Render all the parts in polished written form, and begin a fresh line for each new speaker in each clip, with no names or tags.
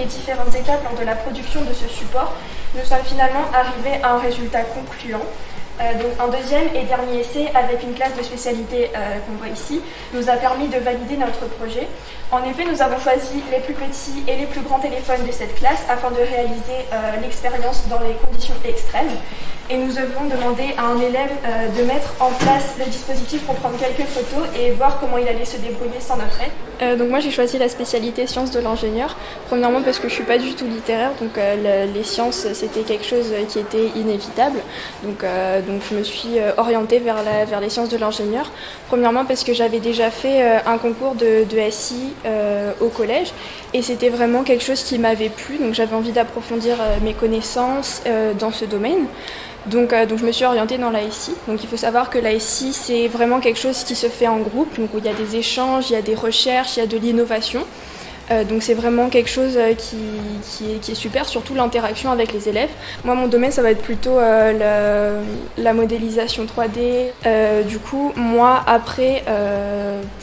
les différentes étapes lors de la production de ce support, nous sommes finalement arrivés à un résultat concluant. Donc un deuxième et dernier essai avec une classe de spécialité qu'on voit ici nous a permis de valider notre projet. En effet, nous avons choisi les plus petits et les plus grands téléphones de cette classe afin de réaliser l'expérience dans les conditions extrêmes. Et nous avons demandé à un élève de mettre en place le dispositif pour prendre quelques photos et voir comment il allait se débrouiller sans notre aide. Donc moi j'ai choisi la spécialité sciences de l'ingénieur. Premièrement parce que je suis pas du tout littéraire, donc les sciences c'était quelque chose qui était inévitable. Donc je me suis orientée vers les sciences de l'ingénieur. Premièrement parce que j'avais déjà fait un concours de SI au collège et c'était vraiment quelque chose qui m'avait plu. Donc j'avais envie d'approfondir mes connaissances dans ce domaine. Donc je me suis orientée dans la SI. Donc il faut savoir que la SI c'est vraiment quelque chose qui se fait en groupe, donc où il y a des échanges, il y a des recherches, il y a de l'innovation. Donc c'est vraiment quelque chose qui est super, surtout l'interaction avec les élèves. Moi mon domaine ça va être plutôt la modélisation 3D. Du coup moi après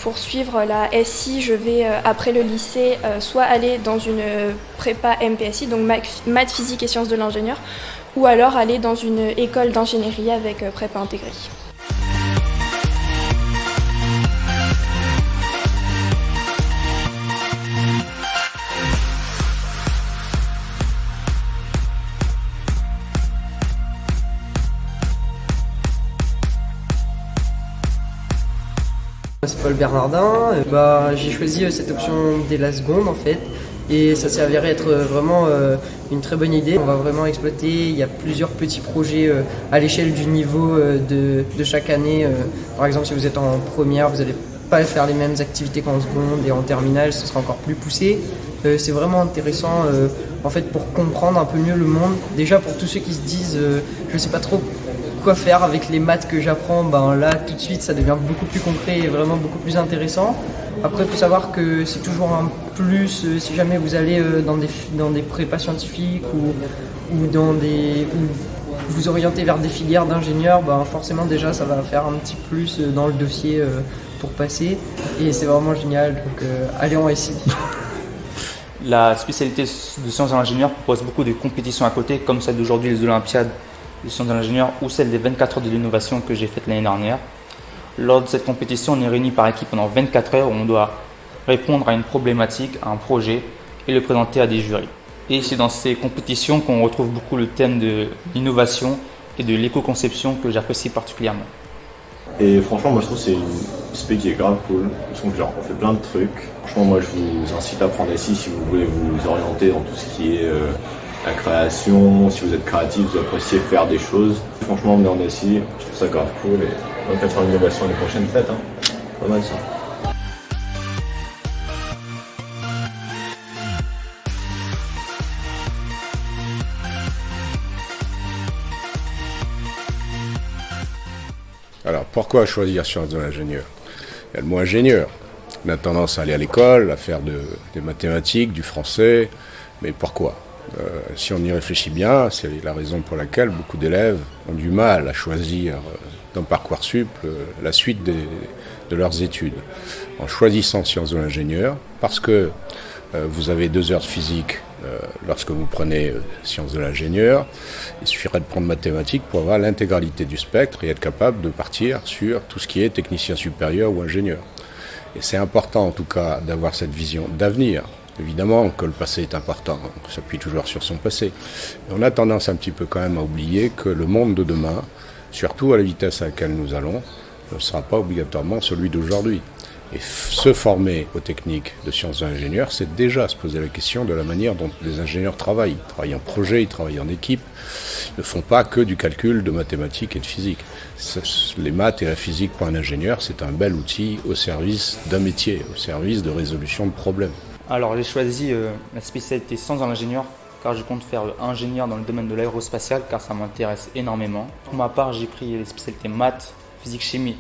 pour suivre la SI je vais après le lycée soit aller dans une prépa MPSI, donc maths, physique et sciences de l'ingénieur, ou alors aller dans une école d'ingénierie avec prépa intégrée.
C'est Paul Bernardin, j'ai choisi cette option dès la seconde en fait et ça s'est avéré être vraiment une très bonne idée. On va vraiment exploiter, il y a plusieurs petits projets à l'échelle du niveau de chaque année. Par exemple si vous êtes en première, vous n'allez pas faire les mêmes activités qu'en seconde et en terminale, ce sera encore plus poussé. C'est vraiment intéressant en fait pour comprendre un peu mieux le monde. Déjà pour tous ceux qui se disent je sais pas trop quoi faire avec les maths que j'apprends, là tout de suite ça devient beaucoup plus concret et vraiment beaucoup plus intéressant. Après il faut savoir que c'est toujours un plus si jamais vous allez dans des prépas scientifiques ou vous orientez vers des filières d'ingénieurs, forcément déjà ça va faire un petit plus dans le dossier pour passer et c'est vraiment génial, donc allez en SI.
La spécialité de sciences de l'ingénieur propose beaucoup de compétitions à côté, comme celle d'aujourd'hui, les Olympiades de sciences de l'ingénieur ou celle des 24 heures de l'innovation que j'ai faite l'année dernière. Lors de cette compétition, on est réunis par équipe pendant 24 heures où on doit répondre à une problématique, à un projet et le présenter à des jurys. Et c'est dans ces compétitions qu'on retrouve beaucoup le thème de l'innovation et de l'éco-conception que j'apprécie particulièrement.
Et franchement, moi je trouve que c'est une spé qui est grave cool. Parce qu'on fait plein de trucs. Franchement, moi je vous incite à prendre ici si vous voulez vous orienter dans tout ce qui est la création. Si vous êtes créatif, vous appréciez faire des choses. Franchement, venez en SI, je trouve ça grave cool. Et 24 heures d'innovation les prochaines fêtes, pas mal ça.
Alors, pourquoi choisir sciences de l'ingénieur ? Il y a le mot ingénieur. On a tendance à aller à l'école, à faire des mathématiques, du français, mais pourquoi ? Si on y réfléchit bien, c'est la raison pour laquelle beaucoup d'élèves ont du mal à choisir dans Parcoursup la suite de leurs études. En choisissant sciences de l'ingénieur, parce que vous avez 2 heures de physique lorsque vous prenez sciences de l'ingénieur, il suffirait de prendre mathématiques pour avoir l'intégralité du spectre et être capable de partir sur tout ce qui est technicien supérieur ou ingénieur. Et c'est important en tout cas d'avoir cette vision d'avenir. Évidemment que le passé est important, on s'appuie toujours sur son passé. Mais on a tendance un petit peu quand même à oublier que le monde de demain, surtout à la vitesse à laquelle nous allons, ne sera pas obligatoirement celui d'aujourd'hui. Et se former aux techniques de sciences d'ingénieurs, c'est déjà se poser la question de la manière dont les ingénieurs travaillent. Ils travaillent en projet, ils travaillent en équipe. Ils ne font pas que du calcul de mathématiques et de physique. Les maths et la physique pour un ingénieur, c'est un bel outil au service d'un métier, au service de résolution de problèmes.
Alors j'ai choisi la spécialité sciences de l'ingénieur car je compte faire ingénieur dans le domaine de l'aérospatial car ça m'intéresse énormément. Pour ma part, j'ai pris les spécialités maths, physique, chimie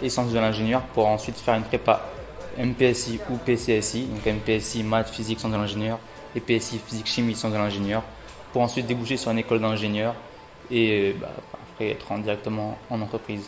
et sciences de l'ingénieur pour ensuite faire une prépa MPSI ou PCSI, donc MPSI, maths, physique, sciences de l'ingénieur et PSI, physique, chimie, sciences de l'ingénieur pour ensuite déboucher sur une école d'ingénieur et après être directement en entreprise.